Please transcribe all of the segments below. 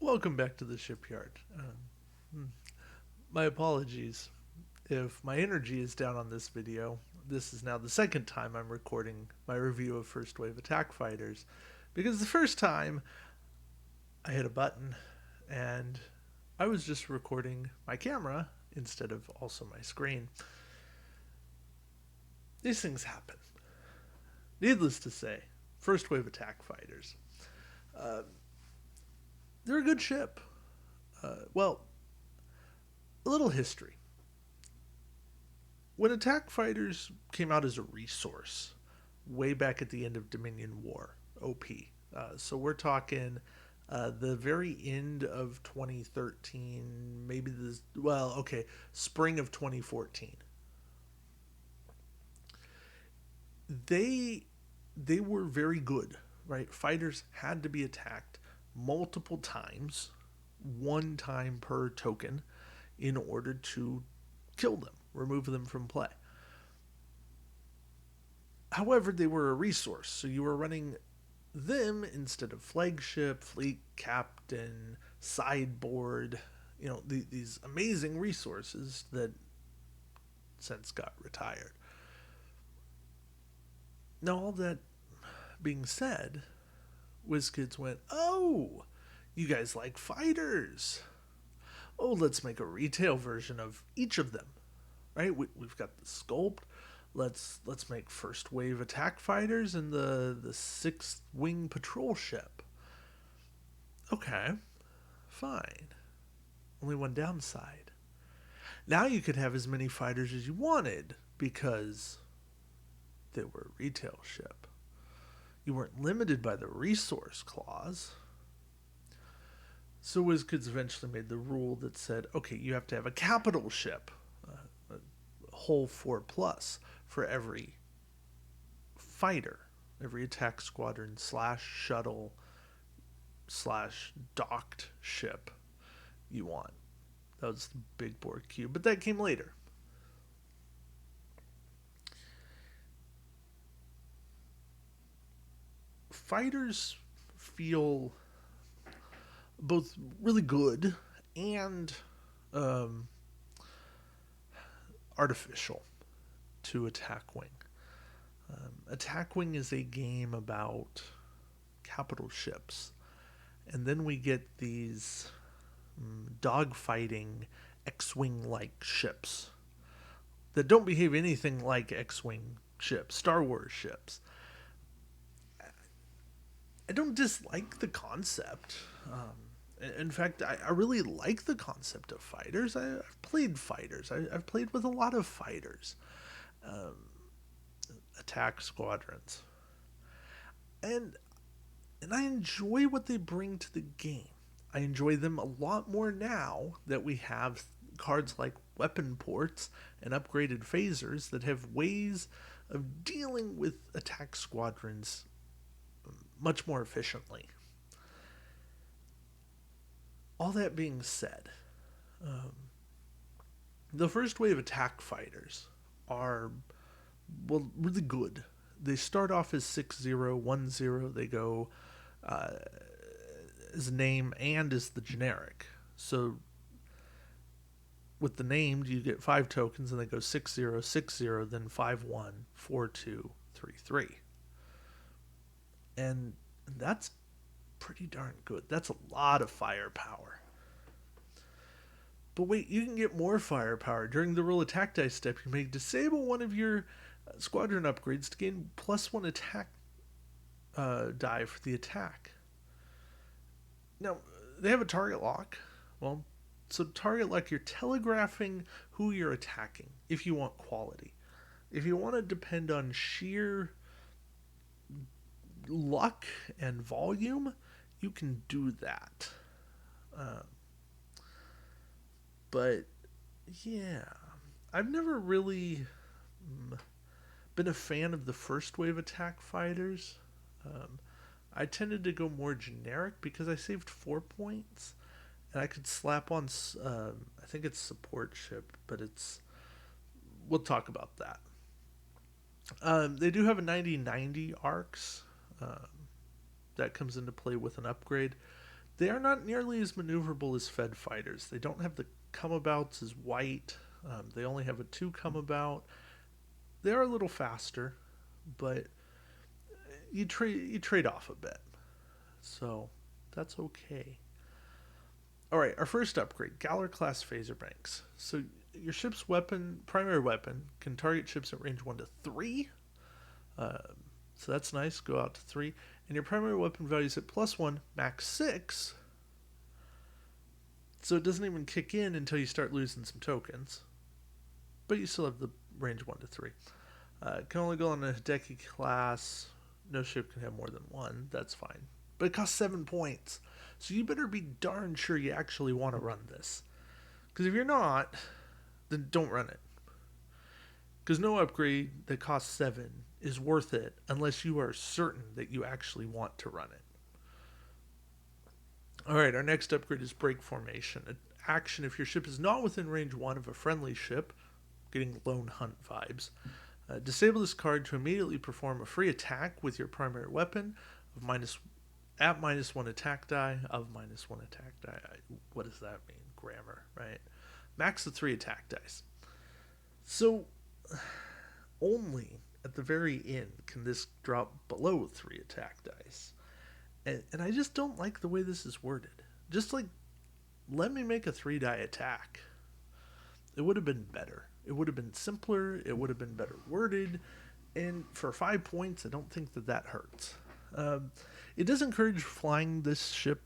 Welcome back to the Shipyard. Hmm, my apologies if my energy is down on this video. This is now the second time I'm recording my review of First Wave Attack Fighters, because the first time I hit a button and I was just recording my camera instead of also my screen. These things happen. Needless to say, First Wave Attack Fighters. Uh, they're a good ship. Well, a little history. When attack fighters came out as a resource, way back at the end of Dominion War, OP. So we're talking the very end of 2013, maybe spring of 2014. They they were very good, right? Fighters had to be attacked multiple times, one time per token, in order to kill them, remove them from play. However, they were a resource, so you were running them instead of flagship, fleet captain, sideboard, these amazing resources that since got retired. Now, all that being said, WizKids went, oh, you guys like fighters. Oh, let's make a retail version of each of them, right? We've got the sculpt. Let's make first wave attack fighters and the sixth wing patrol ship. Okay, fine. Only one downside. Now you could have as many fighters as you wanted because they were a retail ship. You weren't limited by the resource clause. So WizKids eventually made the rule that said, okay, you have to have a capital ship, a whole 4 plus for every fighter, every attack squadron slash shuttle slash docked ship you want. That was the big board cube, but that came later. Fighters feel both really good and um, artificial to Attack Wing. Attack Wing is a game about capital ships, and then we get these dogfighting X-Wing like ships that don't behave anything like X-Wing ships, Star Wars ships. I don't dislike the concept. In fact, I really like the concept of fighters. I've played fighters. I've played with a lot of fighters, um, attack squadrons, and and I enjoy what they bring to the game. I enjoy them a lot more now that we have cards like weapon ports and upgraded phasers that have ways of dealing with attack squadrons much more efficiently. All that being said, um, the first wave attack fighters are, well, really good. They start off as 6-0, 1-0. They go uh, as name and as the generic. So with the named, you get 5 tokens, and they go 6-0, 6-0, then 5-1, 4-2, 3-3. And that's pretty darn good. That's a lot of firepower. But wait, you can get more firepower. During the roll attack dice step, you may disable one of your squadron upgrades to gain +1 attack die for the attack. Now, they have a target lock. Well, so target lock, you're telegraphing who you're attacking if you want quality. If you want to depend on sheer luck and volume, you can do that. Um, but yeah, I've never really been a fan of the first wave attack fighters. Um, I tended to go more generic because I saved 4 points, and I could slap on. I think it's support ship, but it's. We'll talk about that. They do have a 90-90 arcs. Um, that comes into play with an upgrade. They are not nearly as maneuverable as Fed fighters. They don't have the come abouts as white. They only have a 2 come about. They are a little faster, but you trade off a bit. So that's okay. All right, our first upgrade, Galler class phaser banks. So your ship's primary weapon, can target ships at range 1 to 3. Uh, so that's nice. Go out to 3. And your primary weapon value is at +1, max 6. So it doesn't even kick in until you start losing some tokens. But you still have the range 1 to 3. It can only go on a Hideki class. No ship can have more than 1. That's fine. But it costs 7 points. So you better be darn sure you actually want to run this. Because if you're not, then don't run it. Because no upgrade that costs 7 is worth it unless you are certain that you actually want to run it. Alright, our next upgrade is Break Formation. An action if your ship is not within range 1 of a friendly ship, getting Lone Hunt vibes. Disable this card to immediately perform a free attack with your primary weapon of -1 attack die of -1 attack die. What does that mean? Grammar, right? Max the 3 attack dice. So, only at the very end can this drop below 3 attack dice. And I just don't like the way this is worded. Just let me make a 3-die attack. It would have been better. It would have been simpler. It would have been better worded. And for 5 points, I don't think that hurts. It does encourage flying this ship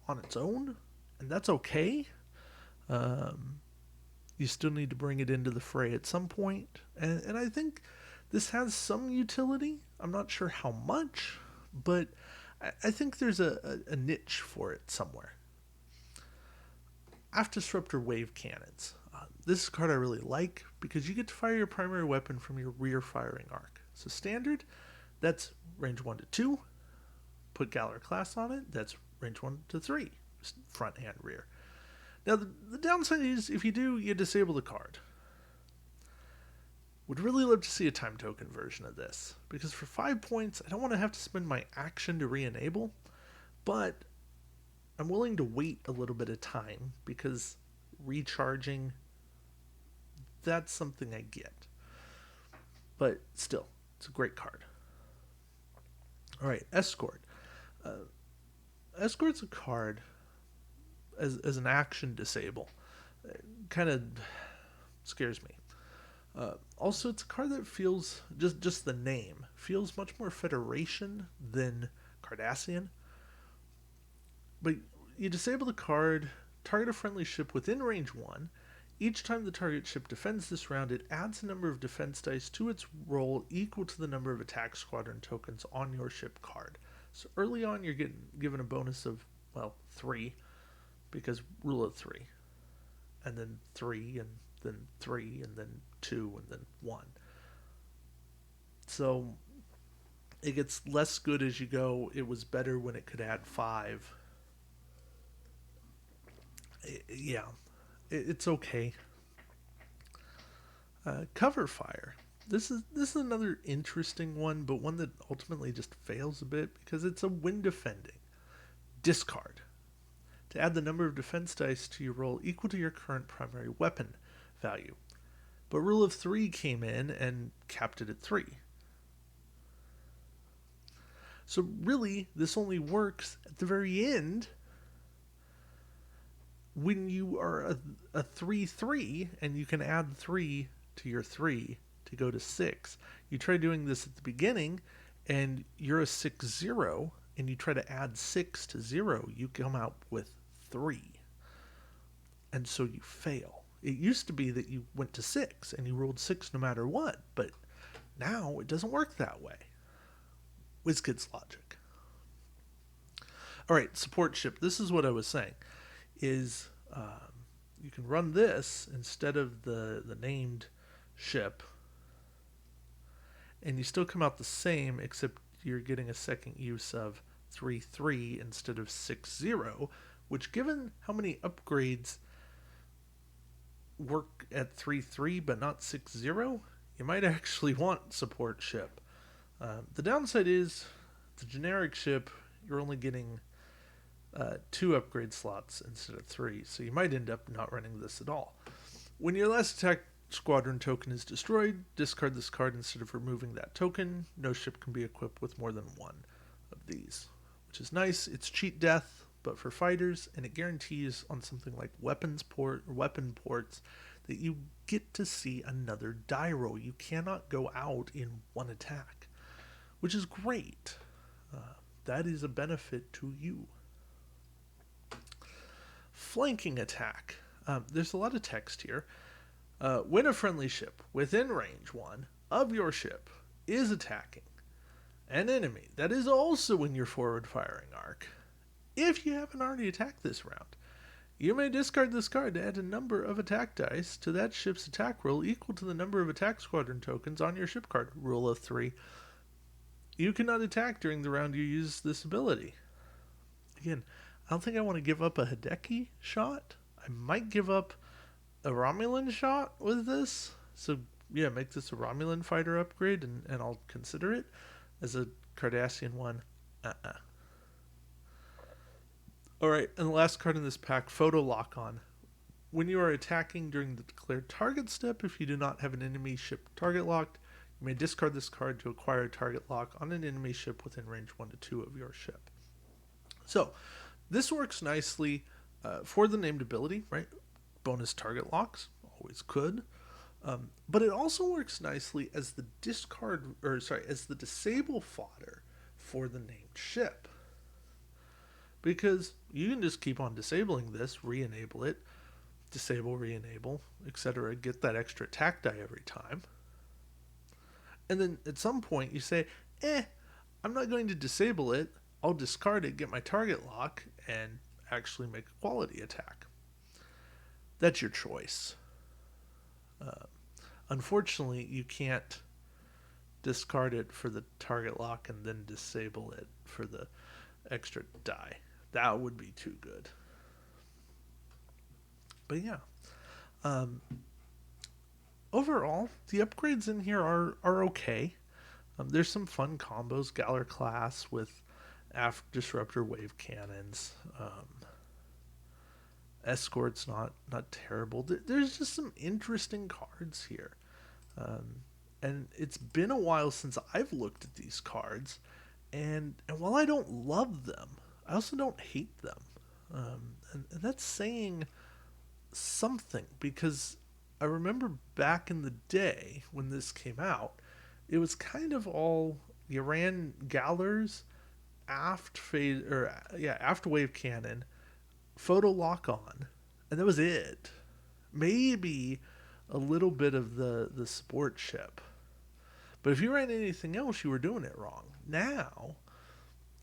on its own, and that's okay. You still need to bring it into the fray at some point. And I think this has some utility. I'm not sure how much, but I think there's a niche for it somewhere. Aft Disruptor Wave Cannons. This is a card I really like because you get to fire your primary weapon from your rear firing arc. So standard, that's range 1 to 2. Put Galler class on it, that's range 1 to 3. Front and rear. Now the downside is if you do, you disable the card. Would really love to see a time token version of this, because for 5 points, I don't want to have to spend my action to re-enable, but I'm willing to wait a little bit of time, because recharging, that's something I get. But still, it's a great card. Alright, Escort. Escort's a card as an action disable. It kind of scares me. Also, it's a card that feels, just the name, feels much more Federation than Cardassian. But you disable the card, target a friendly ship within range 1. Each time the target ship defends this round, it adds a number of defense dice to its roll equal to the number of attack squadron tokens on your ship card. So early on, you're given a bonus of, 3, because rule of 3. And then 3, and then 3, and then 2, and then 1. So it gets less good as you go. It was better when it could add 5. It's okay. Cover fire. This is another interesting one, but one that ultimately just fails a bit because it's a wind defending. Discard. To add the number of defense dice to your roll equal to your current primary weapon value. But rule of 3 came in and capped it at 3. So really, this only works at the very end when you are a 3-3 and you can add 3 to your 3 to go to 6. You try doing this at the beginning and you're a 6-0 and you try to add 6 to 0, you come out with 3. And so you fail. It used to be that you went to 6 and you rolled 6 no matter what, but now it doesn't work that way. WizKids logic. Alright, support ship. This is what I was saying. Is you can run this instead of the named ship, and you still come out the same, except you're getting a second use of 3-3 instead of 6-0, which, given how many upgrades work at 3-3 but not 6-0, you might actually want support ship. The downside is the generic ship, you're only getting 2 upgrade slots instead of 3, so you might end up not running this at all. When your last attack squadron token is destroyed, discard this card instead of removing that token. No ship can be equipped with more than one of these, which is nice. It's cheat death, but for fighters, and it guarantees on something like weapon ports that you get to see another die roll. You cannot go out in one attack, which is great. That is a benefit to you. Flanking attack. There's a lot of text here. When a friendly ship within range 1 of your ship is attacking an enemy that is also in your forward firing arc, if you haven't already attacked this round, you may discard this card to add a number of attack dice to that ship's attack roll equal to the number of attack squadron tokens on your ship card. Rule of 3. You cannot attack during the round you use this ability. Again, I don't think I want to give up a Hideki shot. I might give up a Romulan shot with this. So, yeah, make this a Romulan fighter upgrade, and I'll consider it as a Cardassian one. Alright, and the last card in this pack, Photo Lock On. When you are attacking during the declared target step, if you do not have an enemy ship target locked, you may discard this card to acquire a target lock on an enemy ship within range 1 to 2 of your ship. So, this works nicely for the named ability, right? Bonus target locks, always could. But it also works nicely as the as the disable fodder for the named ship. Because you can just keep on disabling this, re-enable it, disable, re-enable, etc. Get that extra attack die every time. And then at some point you say, I'm not going to disable it. I'll discard it, get my target lock, and actually make a quality attack. That's your choice. Unfortunately, you can't discard it for the target lock and then disable it for the extra die. That would be too good. But yeah. Overall, the upgrades in here are okay. There's some fun combos. Galler class with aft disruptor wave cannons. Escort's not terrible. There's just some interesting cards here. And it's been a while since I've looked at these cards. And while I don't love them, I also don't hate them. And that's saying something, because I remember back in the day when this came out, it was kind of all, you ran Gallers, aft wave cannon, photo lock on, and that was it. Maybe a little bit of the support ship. But if you ran anything else, you were doing it wrong. Now,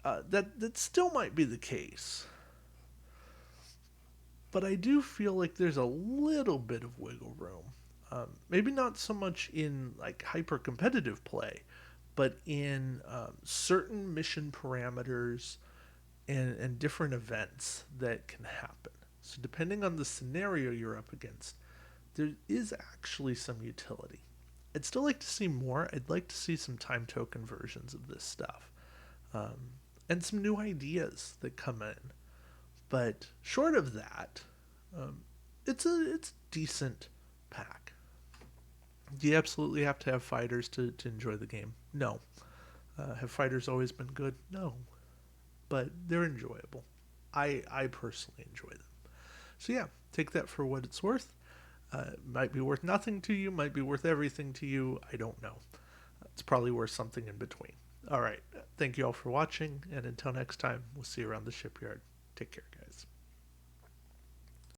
that still might be the case. But I do feel like there's a little bit of wiggle room. Maybe not so much in like hyper competitive play, but in certain mission parameters and different events that can happen. So depending on the scenario you're up against, there is actually some utility. I'd still like to see more. I'd like to see some time token versions of this stuff. And some new ideas that come in. But short of that, it's a decent pack. Do you absolutely have to have fighters to enjoy the game? No. Have fighters always been good? No. But they're enjoyable. I personally enjoy them. So yeah, take that for what it's worth. Might be worth nothing to you, might be worth everything to you. I don't know. It's probably worth something in between. All right. Thank you all for watching, and until next time, we'll see you around the shipyard. Take care, guys.